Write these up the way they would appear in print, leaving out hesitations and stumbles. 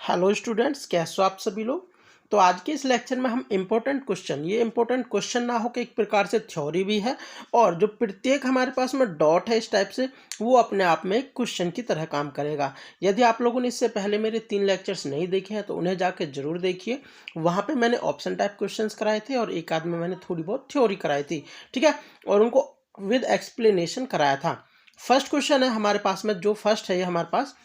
Hello students, कैसे हो आप सभी लोग। तो आज के इस लेक्चर में हम इम्पोर्टेंट क्वेश्चन, ये इम्पोर्टेंट क्वेश्चन ना हो कि एक प्रकार से थ्योरी भी है और जो प्रत्येक हमारे पास में डॉट है इस टाइप से, वो अपने आप में एक क्वेश्चन की तरह काम करेगा। यदि आप लोगों ने इससे पहले मेरे 3 लेक्चर्स नहीं देखे हैं तो उन्हें जाके जरूर देखिए। वहाँ पे मैंने ऑप्शन टाइप क्वेश्चन कराए थे और एक आध में मैंने थोड़ी बहुत थ्योरी कराई थी, ठीक है, और उनको विद एक्सप्लेनेशन कराया था। फर्स्ट क्वेश्चन है हमारे पास में, जो फर्स्ट है ये हमारे पास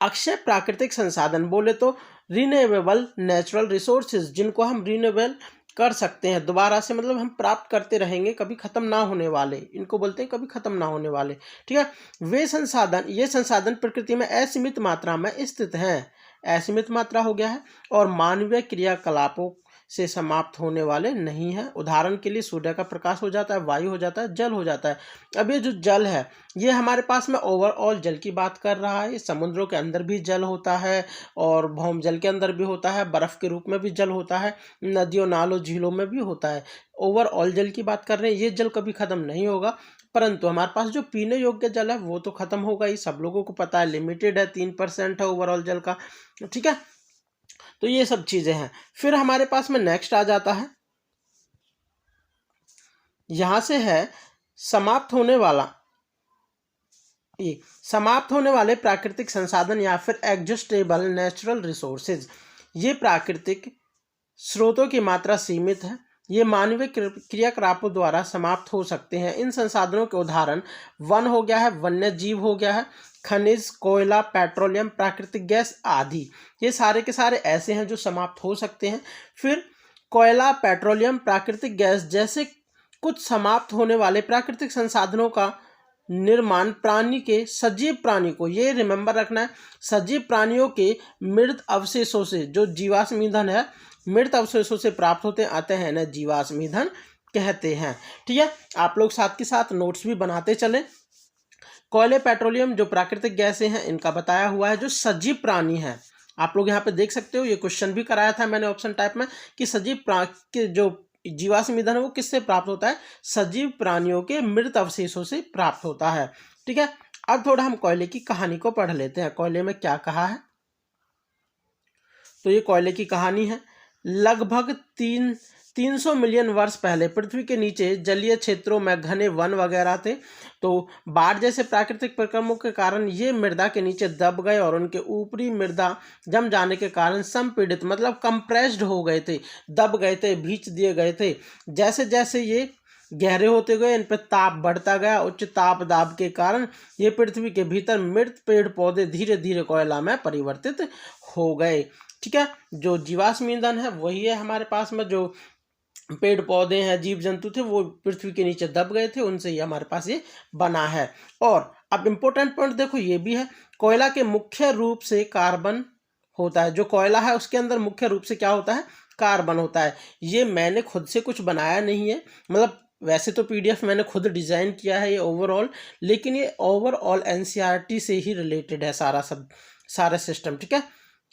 अक्षय प्राकृतिक संसाधन, बोले तो रिन्यूएबल नेचुरल रिसोर्सेज, जिनको हम रिन्यूएबल कर सकते हैं दोबारा से, मतलब हम प्राप्त करते रहेंगे, कभी खत्म ना होने वाले, इनको बोलते हैं कभी खत्म ना होने वाले, ठीक है। वे संसाधन, ये संसाधन प्रकृति में असीमित मात्रा में स्थित हैं, असीमित मात्रा हो गया है, और मानवीय क्रियाकलापों से समाप्त होने वाले नहीं है। उदाहरण के लिए सूर्य का प्रकाश हो जाता है, वायु हो जाता है, जल हो जाता है। अब ये जो जल है ये हमारे पास में ओवरऑल जल की बात कर रहा है। समुद्रों के अंदर भी जल होता है और भौम जल के अंदर भी होता है, बर्फ के रूप में भी जल होता है, नदियों नालों झीलों में भी होता है। ओवरऑल जल की बात कर रहे हैं, ये जल कभी खत्म नहीं होगा, परंतु हमारे पास जो पीने योग्य जल है वो तो खत्म होगा ही, सब लोगों को पता है, लिमिटेड है, 3% है ओवरऑल जल का, ठीक है। तो ये सब चीजें हैं। फिर हमारे पास में नेक्स्ट आ जाता है, यहां से है समाप्त होने वाला, ये समाप्त होने वाले प्राकृतिक संसाधन या फिर एग्जॉस्टेबल नेचुरल रिसोर्सेज। ये प्राकृतिक स्रोतों की मात्रा सीमित है, ये मानवीय क्रियाकलापों द्वारा समाप्त हो सकते हैं। इन संसाधनों के उदाहरण वन हो गया है, वन्य जीव हो गया है, खनिज, कोयला, पेट्रोलियम, प्राकृतिक गैस आदि। ये सारे के सारे ऐसे हैं जो समाप्त हो सकते हैं। फिर कोयला, पेट्रोलियम, प्राकृतिक गैस जैसे कुछ समाप्त होने वाले प्राकृतिक संसाधनों का निर्माण प्राणी के, सजीव प्राणी को, ये रिमेंबर रखना है, सजीव प्राणियों के मृत अवशेषों से, जो जीवाश्म ईंधन है, मृत अवशेषों से प्राप्त होते आते हैं ना, जीवाश्म ईंधन कहते हैं, ठीक है। आप लोग साथ के साथ नोट्स भी बनाते चले। कोयले, पेट्रोलियम जो प्राकृतिक गैसें हैं, इनका बताया हुआ है। जो सजीव प्राणी है, आप लोग यहाँ पे देख सकते हो, ये क्वेश्चन भी कराया था मैंने ऑप्शन टाइप में, कि सजीव के जो जीवाश्म ईंधन है वो किससे प्राप्त होता है, सजीव प्राणियों के मृत अवशेषों से प्राप्त होता है, ठीक है। अब थोड़ा हम कोयले की कहानी को पढ़ लेते हैं। कोयले में क्या कहा है, तो ये कोयले की कहानी है। लगभग 300 मिलियन वर्ष पहले पृथ्वी के नीचे जलीय क्षेत्रों में घने वन वगैरह थे। तो बाढ़ जैसे प्राकृतिक प्रक्रमों के कारण ये मृदा के नीचे दब गए और उनके ऊपरी मृदा जम जाने के कारण संपीड़ित, मतलब कंप्रेस्ड हो गए थे, दब गए थे, भींच दिए गए थे। जैसे जैसे ये गहरे होते गए, इन पर ताप बढ़ता गया। उच्च ताप दाब के कारण ये पृथ्वी के भीतर मृत पेड़ पौधे धीरे धीरे कोयला में परिवर्तित हो गए, ठीक है। जो जीवाश्म ईंधन है वही है हमारे पास में, जो पेड़ पौधे हैं, जीव जंतु थे, वो पृथ्वी के नीचे दब गए थे, उनसे ही हमारे पास ये बना है। और अब इंपॉर्टेंट पॉइंट देखो, ये भी है, कोयला के मुख्य रूप से कार्बन होता है। जो कोयला है उसके अंदर मुख्य रूप से क्या होता है, कार्बन होता है। ये मैंने खुद से कुछ बनाया नहीं है, मतलब वैसे तो पीडीएफ मैंने खुद डिजाइन किया है ये ओवरऑल, लेकिन ये ओवरऑल एनसीईआरटी से ही रिलेटेड है सारा सिस्टम, ठीक है।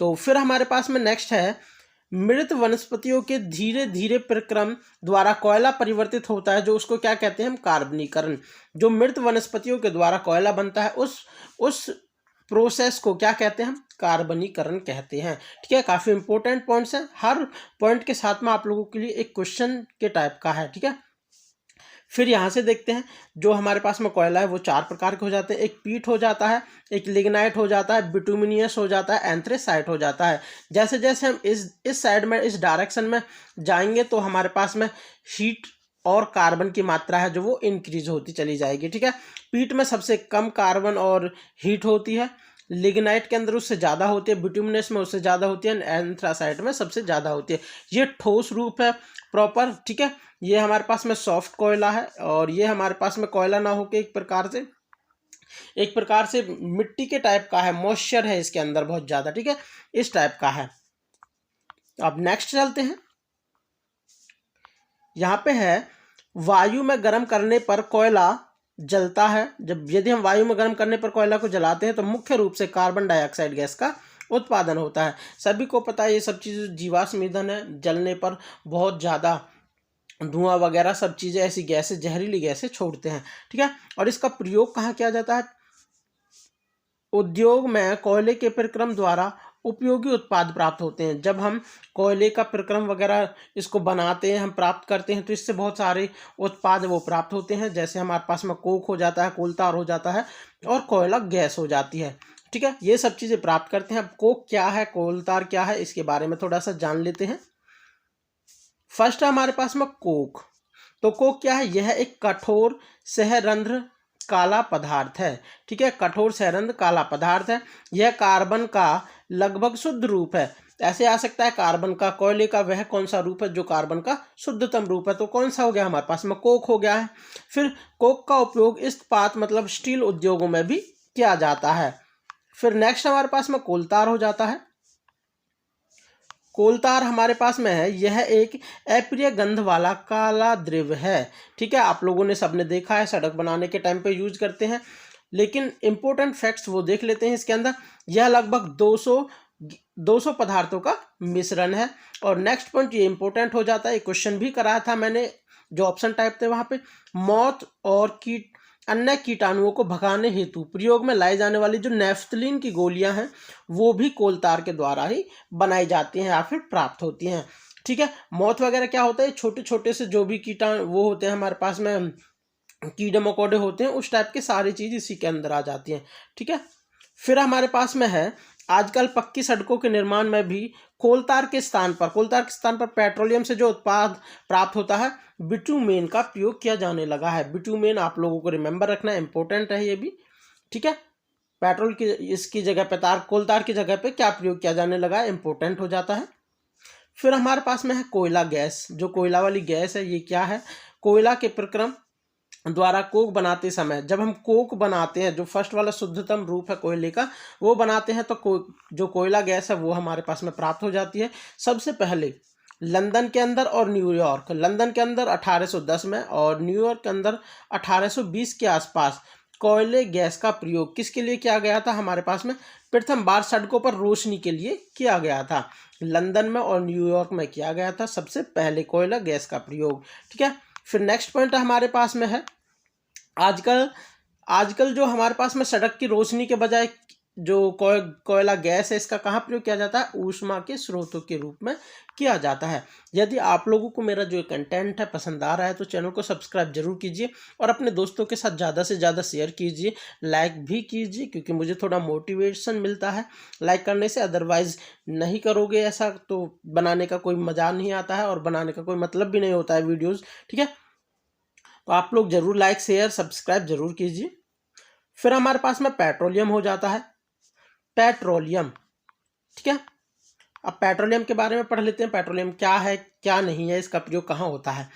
तो फिर हमारे पास में नेक्स्ट है, मृत वनस्पतियों के धीरे धीरे प्रक्रम द्वारा कोयला परिवर्तित होता है, जो उसको क्या कहते हैं हम, कार्बनीकरण। जो मृत वनस्पतियों के द्वारा कोयला बनता है उस प्रोसेस को क्या कहते हैं हम, कार्बनीकरण कहते हैं, ठीक है। काफी इंपॉर्टेंट पॉइंट्स हैं, हर पॉइंट के साथ में आप लोगों के लिए एक क्वेश्चन के टाइप का है, ठीक है। फिर यहाँ से देखते हैं, जो हमारे पास में कोयला है वो 4 प्रकार के हो जाते हैं। एक पीट हो जाता है, एक लिग्नाइट हो जाता है, बिटुमिनियस हो जाता है, एंथ्रेसाइट हो जाता है। जैसे जैसे हम इस साइड में, इस डायरेक्शन में जाएंगे तो हमारे पास में हीट और कार्बन की मात्रा है जो वो इंक्रीज होती चली जाएगी, ठीक है। पीट में सबसे कम कार्बन और हीट होती है, लिग्नाइट के अंदर उससे ज़्यादा होती है, बिटुमिनस में उससे ज़्यादा होती है, एंथ्रासाइट में सबसे ज़्यादा होती है। ये ठोस रूप है प्रॉपर, ठीक है। ये हमारे पास में सॉफ्ट कोयला है, और ये हमारे पास में कोयला ना होके एक प्रकार से मिट्टी के टाइप का है, मॉइस्चर है इसके अंदर बहुत ज़्यादा, ठीक है, इस टाइप का है। अब नेक्स्ट चलते हैं, यहाँ पे है, वायु में गर्म करने पर कोयला जलता है। जब यदि हम वायु में गर्म करने पर कोयला को जलाते हैं तो मुख्य रूप से कार्बन डाइऑक्साइड गैस का उत्पादन होता है। सभी को पता है ये सब चीज़ें जीवाश्म ईंधन है, जलने पर बहुत ज़्यादा धुआं वगैरह सब चीज़ें, ऐसी गैसें, जहरीली गैसें छोड़ते हैं, ठीक है। और इसका प्रयोग कहाँ किया जाता है, उद्योग में कोयले के प्रक्रम द्वारा उपयोगी उत्पाद प्राप्त होते हैं। जब हम कोयले का प्रक्रम वगैरह इसको बनाते हैं, हम प्राप्त करते हैं, तो इससे बहुत सारे उत्पाद वो प्राप्त होते हैं। जैसे हमारे पास में कोक हो जाता है, कोलतार हो जाता है और कोयला गैस हो जाती है। ठीक है, ये सब चीज़ें प्राप्त करते हैं। अब कोक क्या है, कोलतार क्या है, इसके बारे में थोड़ा सा जान लेते हैं। फर्स्ट है हमारे पास में कोक। तो कोक क्या है, यह एक कठोर सहरंध्र काला पदार्थ है। ठीक है, कठोर सहरंध्र काला पदार्थ है। यह कार्बन का लगभग शुद्ध रूप है। ऐसे आ सकता है कार्बन का, कोयले का वह कौन सा रूप है जो कार्बन का शुद्धतम रूप है, तो कौन सा हो गया हमारे पास में, कोक हो गया है। फिर कोक का उपयोग इस्पात मतलब स्टील उद्योगों में भी किया जाता है। फिर नेक्स्ट हमारे पास में कोलतार हो जाता है। कोलतार हमारे पास में है, यह एक अप्रिय गंध वाला काला द्रव्य है। ठीक है, आप लोगों ने सबने देखा है, सड़क बनाने के टाइम पे यूज करते हैं। लेकिन इंपॉर्टेंट फैक्ट्स वो देख लेते हैं इसके अंदर। यह लगभग 200 पदार्थों का मिश्रण है। और नेक्स्ट पॉइंट ये इंपॉर्टेंट हो जाता है, क्वेश्चन भी कराया था मैंने, जो ऑप्शन टाइप थे वहां पे, मौत और अन्य कीटाणुओं को भगाने हेतु प्रयोग में लाई जाने वाली जो नेफ्थलीन की गोलियां हैं वो भी कोलतार के द्वारा ही बनाई जाती हैं या फिर प्राप्त होती हैं। ठीक है, मौत वगैरह क्या होता है, छोटे छोटे से जो भी कीटाणु वो होते हैं हमारे पास में, कीड़े मकोड़े होते हैं, उस टाइप की सारी चीज इसी के अंदर आ जाती हैं। ठीक है, फिर हमारे पास में है, आजकल पक्की सड़कों के निर्माण में भी कोलतार के स्थान पर पेट्रोलियम से जो उत्पाद प्राप्त होता है, बिटुमेन का प्रयोग किया जाने लगा है। बिटुमेन आप लोगों को रिमेंबर रखना, इंपॉर्टेंट है ये भी। ठीक है, पेट्रोल की इसकी जगह पे कोलतार की जगह पे क्या प्रयोग किया जाने लगा है, इंपॉर्टेंट हो जाता है। फिर हमारे पास में है कोयला गैस। जो कोयला वाली गैस है, ये क्या है, कोयला के प्रक्रम द्वारा कोक बनाते समय, जब हम कोक बनाते हैं, जो फर्स्ट वाला शुद्धतम रूप है कोयले का, वो बनाते हैं, तो जो कोयला गैस है वो हमारे पास में प्राप्त हो जाती है। सबसे पहले लंदन के अंदर और न्यूयॉर्क, लंदन के अंदर 1810 में और न्यूयॉर्क के अंदर 1820 के आसपास कोयले गैस का प्रयोग किसके लिए किया गया था, हमारे पास में प्रथम बार सड़कों पर रोशनी के लिए किया गया था। लंदन में और न्यूयॉर्क में किया गया था सबसे पहले कोयला गैस का प्रयोग। ठीक है, फिर नेक्स्ट पॉइंट हमारे पास में है, आजकल जो हमारे पास में सड़क की रोशनी के बजाय जो कोयला गैस है, इसका कहाँ प्रयोग किया जाता है, ऊष्मा के स्रोतों के रूप में किया जाता है। यदि आप लोगों को मेरा जो कंटेंट है पसंद आ रहा है तो चैनल को सब्सक्राइब जरूर कीजिए और अपने दोस्तों के साथ ज़्यादा से ज़्यादा शेयर कीजिए, लाइक भी कीजिए, क्योंकि मुझे थोड़ा मोटिवेशन मिलता है लाइक करने से। अदरवाइज नहीं करोगे ऐसा तो बनाने का कोई मजा नहीं आता है और बनाने का कोई मतलब भी नहीं होता है वीडियोज़। ठीक है, तो आप लोग जरूर लाइक शेयर सब्सक्राइब जरूर कीजिए। फिर हमारे पास में पेट्रोलियम हो जाता है, पेट्रोलियम। ठीक है, अब पेट्रोलियम के बारे में पढ़ लेते हैं, पेट्रोलियम क्या है क्या नहीं है, इसका प्रयोग कहाँ होता है।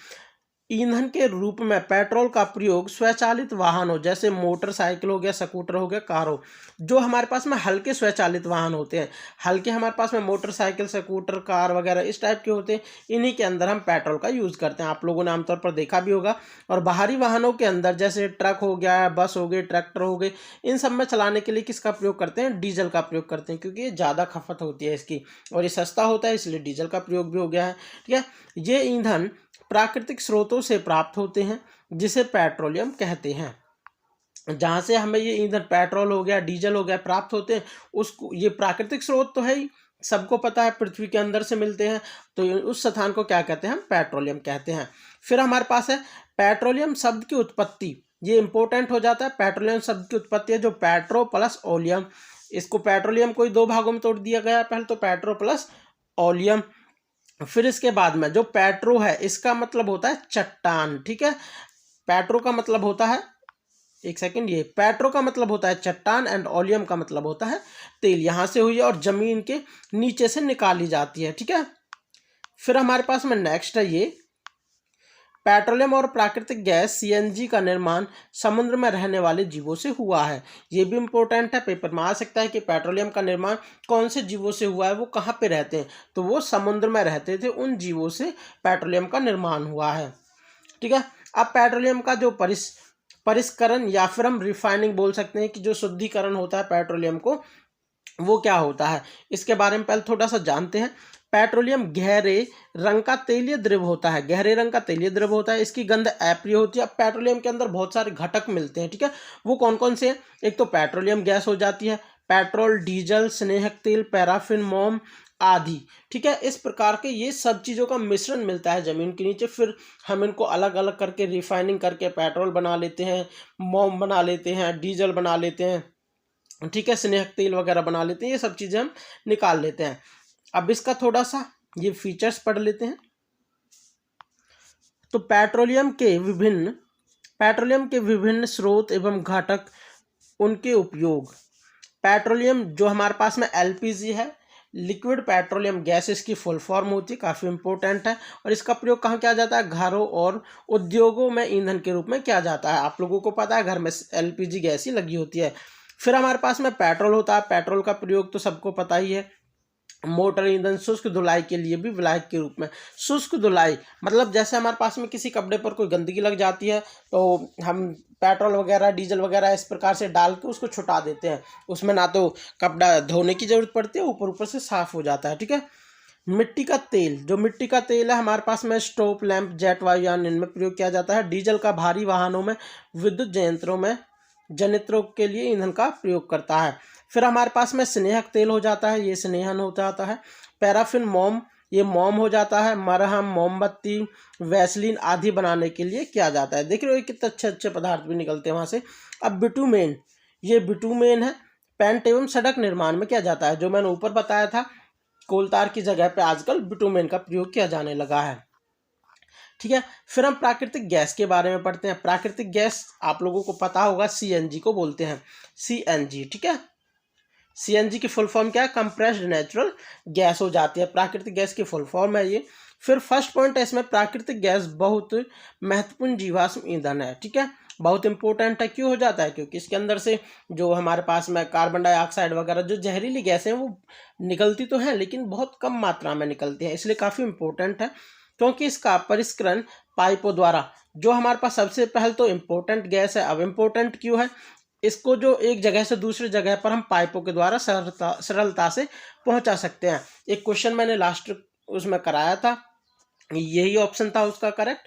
ईंधन के रूप में पेट्रोल का प्रयोग स्वचालित वाहनों जैसे मोटरसाइकिल हो गया, स्कूटर हो गया, कार हो, जो हमारे पास में हल्के स्वचालित वाहन होते हैं, हल्के हमारे पास में मोटरसाइकिल, स्कूटर, कार वगैरह इस टाइप के होते हैं, इन्हीं के अंदर हम पेट्रोल का यूज़ करते हैं। आप लोगों ने आमतौर पर देखा भी होगा। और बाहरी वाहनों के अंदर जैसे ट्रक हो गया, बस हो गए, ट्रैक्टर हो गए, इन सब में चलाने के लिए किसका प्रयोग करते हैं, डीजल का प्रयोग करते हैं, क्योंकि ये ज़्यादा खपत होती है इसकी और ये सस्ता होता है, इसलिए डीजल का प्रयोग भी हो गया है। ठीक है, ये ईंधन प्राकृतिक स्रोतों से प्राप्त होते हैं जिसे पेट्रोलियम कहते हैं। जहाँ से हमें ये ईंधन पेट्रोल हो गया, डीजल हो गया प्राप्त होते हैं, उसको ये प्राकृतिक स्रोत तो है ही, सबको पता है पृथ्वी के अंदर से मिलते हैं, तो उस स्थान को क्या कहते हैं, हम पेट्रोलियम कहते हैं। फिर हमारे पास है पेट्रोलियम शब्द की उत्पत्ति, ये इंपॉर्टेंट हो जाता है। पेट्रोलियम शब्द की उत्पत्ति है जो पेट्रो प्लस ओलियम, इसको पेट्रोलियम को 2 भागों में तोड़ दिया गया है, पहले तो पेट्रो प्लस ओलियम। फिर इसके बाद में जो पेट्रो है, इसका मतलब होता है चट्टान। ठीक है, पेट्रो का मतलब होता है, एक सेकंड, ये पेट्रो का मतलब होता है चट्टान एंड ओलियम का मतलब होता है तेल। यहां से हुई है और जमीन के नीचे से निकाली जाती है। ठीक है, फिर हमारे पास में नेक्स्ट है ये पेट्रोलियम और प्राकृतिक गैस सीएनजी का निर्माण समुद्र में रहने वाले जीवों से हुआ है। ये भी इंपॉर्टेंट है, पेपर में आ सकता है कि पेट्रोलियम का निर्माण कौन से जीवों से हुआ है, वो कहाँ पे रहते हैं, तो वो समुद्र में रहते थे, उन जीवों से पेट्रोलियम का निर्माण हुआ है। ठीक है, अब पेट्रोलियम का जो परिष्करण या फिर हम रिफाइनिंग बोल सकते हैं कि जो शुद्धिकरण होता है पेट्रोलियम को, वो क्या होता है, इसके बारे में पहले थोड़ा सा जानते हैं। पेट्रोलियम गहरे रंग का तेलीय द्रव होता है, गहरे रंग का तेलीय द्रव होता है, इसकी गंध अप्रिय होती है। अब पेट्रोलियम के अंदर बहुत सारे घटक मिलते हैं। ठीक है, वो कौन कौन से हैं, एक तो पेट्रोलियम गैस हो जाती है, पेट्रोल, डीजल, स्नेहक तेल, पैराफिन, मोम आदि। ठीक है, इस प्रकार के ये सब चीज़ों का मिश्रण मिलता है ज़मीन के नीचे। फिर हम इनको अलग अलग करके रिफाइनिंग करके पेट्रोल बना लेते हैं, मोम बना लेते हैं, डीजल बना लेते हैं, ठीक है, स्नेहक तेल वगैरह बना लेते हैं। ये सब चीज़ें हम निकाल लेते हैं। अब इसका थोड़ा सा ये फीचर्स पढ़ लेते हैं। तो पेट्रोलियम के विभिन्न स्रोत एवं घटक, उनके उपयोग। पेट्रोलियम जो हमारे पास में एलपीजी है, लिक्विड पेट्रोलियम गैस इसकी फुल फॉर्म होती है, काफ़ी इंपॉर्टेंट है। और इसका प्रयोग कहाँ किया जाता है? घरों और उद्योगों में ईंधन के रूप में किया जाता है। आप लोगों को पता है घर में एलपीजी गैस ही लगी होती है। फिर हमारे पास में पेट्रोल होता है। पेट्रोल का प्रयोग तो सबको पता ही है, मोटर ईंधन, शुष्क धुलाई के लिए भी विलायक के रूप में। शुष्क धुलाई मतलब जैसे हमारे पास में किसी कपड़े पर कोई गंदगी लग जाती है तो हम पेट्रोल वगैरह, डीजल वगैरह इस प्रकार से डाल के उसको छुटा देते हैं। उसमें ना तो कपड़ा धोने की जरूरत पड़ती है, ऊपर ऊपर से साफ हो जाता है। ठीक है। मिट्टी का तेल, जो मिट्टी का तेल है हमारे पास में स्टोव, लैंप, जेट वायुयान, इनमें प्रयोग किया जाता है। डीजल का भारी वाहनों में, विद्युत संयंत्रों में, जनित्रों के लिए ईंधन का प्रयोग करता है। फिर हमारे पास में स्नेहक तेल हो जाता है, ये स्नेहन हो जाता है। पैराफिन, मोम, ये मोम हो जाता है। मरहम, मोमबत्ती, वैसलीन आदि बनाने के लिए किया जाता है। देख रहे हो कितने अच्छे अच्छे पदार्थ भी निकलते हैं वहाँ से। अब बिटुमेन, ये बिटुमेन है, पेंट एवं सड़क निर्माण में किया जाता है। जो मैंने ऊपर बताया था, कोलतार की जगह पे आजकल बिटुमेन का प्रयोग किया जाने लगा है। ठीक है। फिर हम प्राकृतिक गैस के बारे में पढ़ते हैं। प्राकृतिक गैस आप लोगों को पता होगा, सीएनजी को बोलते हैं, सीएनजी। ठीक है, सीएनजी की फुल फॉर्म क्या है? कंप्रेस्ड नेचुरल गैस हो जाती है, प्राकृतिक गैस की फुल फॉर्म है ये। फिर फर्स्ट पॉइंट है इसमें, प्राकृतिक गैस बहुत महत्वपूर्ण जीवाश्म ईंधन है। ठीक है, बहुत इंपॉर्टेंट है। क्यों हो जाता है? क्योंकि इसके अंदर से जो हमारे पास में कार्बन डाइऑक्साइड वगैरह जो जहरीली गैसें हैं वो निकलती तो हैं लेकिन बहुत कम मात्रा में निकलती है, इसलिए काफ़ी इंपॉर्टेंट है। क्योंकि इसका परिष्करण पाइपों द्वारा, जो हमारे पास सबसे पहले तो इम्पोर्टेंट गैस है। अब इम्पोर्टेंट क्यों है? इसको जो एक जगह से दूसरी जगह पर हम पाइपों के द्वारा सरलता से पहुंचा सकते हैं। एक क्वेश्चन मैंने लास्ट उसमें कराया था, यही ऑप्शन था उसका करेक्ट।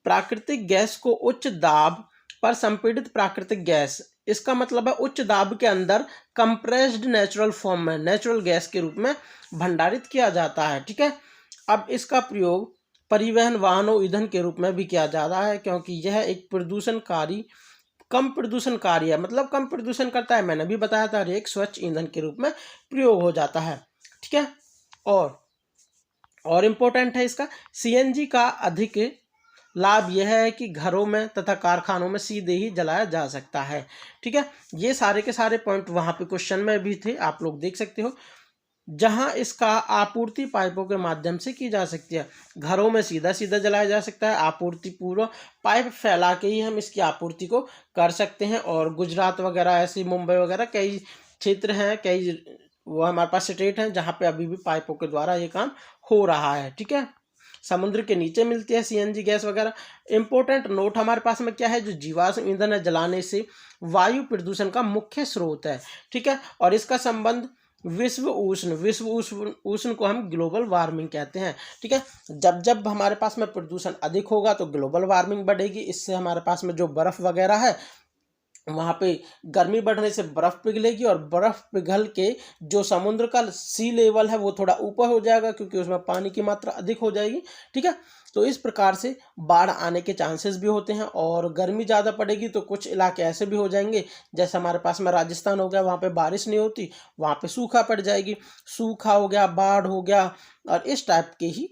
प्राकृतिक गैस को उच्च दाब पर संपीड़ित प्राकृतिक गैस, इसका मतलब है उच्च दाब के अंदर कंप्रेस्ड नेचुरल फॉर्म में, नेचुरल गैस के रूप में भंडारित किया जाता है। ठीक है। अब इसका प्रयोग परिवहन, वाहनों, ईंधन के रूप में भी किया जाता है, क्योंकि यह एक कम प्रदूषणकारी है। मतलब कम प्रदूषण करता है, मैंने भी बताया था, एक स्वच्छ ईंधन के रूप में प्रयोग हो जाता है। ठीक है। और इम्पोर्टेंट है इसका, सीएनजी का अधिक लाभ यह है कि घरों में तथा कारखानों में सीधे ही जलाया जा सकता है। ठीक है, ये सारे के सारे पॉइंट वहाँ पे क्वेश्चन में भी थे, आप लोग देख सकते हो। जहां इसका आपूर्ति पाइपों के माध्यम से की जा सकती है, घरों में सीधा सीधा जलाया जा सकता है, आपूर्ति पूर्व पाइप फैला के ही हम इसकी आपूर्ति को कर सकते हैं। और गुजरात वगैरह, ऐसे मुंबई वगैरह कई क्षेत्र हैं, कई वो हमारे पास स्टेट हैं जहाँ पे अभी भी पाइपों के द्वारा ये काम हो रहा है। ठीक है, समुद्र के नीचे मिलती है सीएनजी गैस वगैरह। इंपॉर्टेंट नोट हमारे पास में क्या है, जो जीवाश्म ईंधन है जलाने से वायु प्रदूषण का मुख्य स्रोत है। ठीक है, और इसका संबंध विश्व उष्ण को हम ग्लोबल वार्मिंग कहते हैं। ठीक है, जब जब हमारे पास में प्रदूषण अधिक होगा तो ग्लोबल वार्मिंग बढ़ेगी। इससे हमारे पास में जो बर्फ वगैरह है वहाँ पे गर्मी बढ़ने से बर्फ़ पिघलेगी, और बर्फ़ पिघल के जो समुद्र का सी लेवल है वो थोड़ा ऊपर हो जाएगा, क्योंकि उसमें पानी की मात्रा अधिक हो जाएगी। ठीक है, तो इस प्रकार से बाढ़ आने के चांसेस भी होते हैं। और गर्मी ज़्यादा पड़ेगी तो कुछ इलाके ऐसे भी हो जाएंगे, जैसे हमारे पास में राजस्थान हो गया, वहाँ पे बारिश नहीं होती, वहाँ पे सूखा पड़ जाएगी, सूखा हो गया, बाढ़ हो गया, और इस टाइप के ही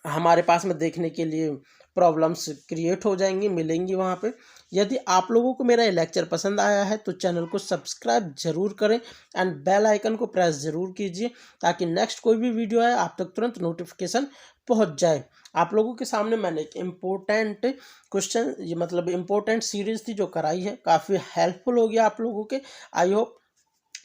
हमारे पास में देखने के लिए प्रॉब्लम्स क्रिएट हो जाएंगी, मिलेंगी वहाँ पे। यदि आप लोगों को मेरा ये लेक्चर पसंद आया है तो चैनल को सब्सक्राइब जरूर करें एंड बेल आइकन को प्रेस ज़रूर कीजिए, ताकि नेक्स्ट कोई भी वीडियो आए आप तक तुरंत नोटिफिकेशन पहुँच जाए। आप लोगों के सामने मैंने एक इम्पोर्टेंट क्वेश्चन, ये मतलब इम्पोर्टेंट सीरीज़ थी जो कराई है, काफ़ी हेल्पफुल हो गया आप लोगों के, आई होप।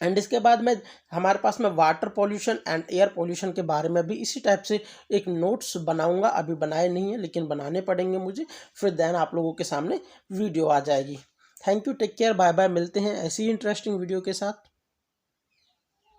एंड इसके बाद में हमारे पास में water pollution and air pollution के बारे में भी इसी टाइप से एक नोट्स बनाऊंगा, अभी बनाए नहीं है लेकिन बनाने पड़ेंगे मुझे, फिर देन आप लोगों के सामने वीडियो आ जाएगी। Thank you, take care, bye bye, मिलते हैं ऐसी इंटरेस्टिंग वीडियो के साथ।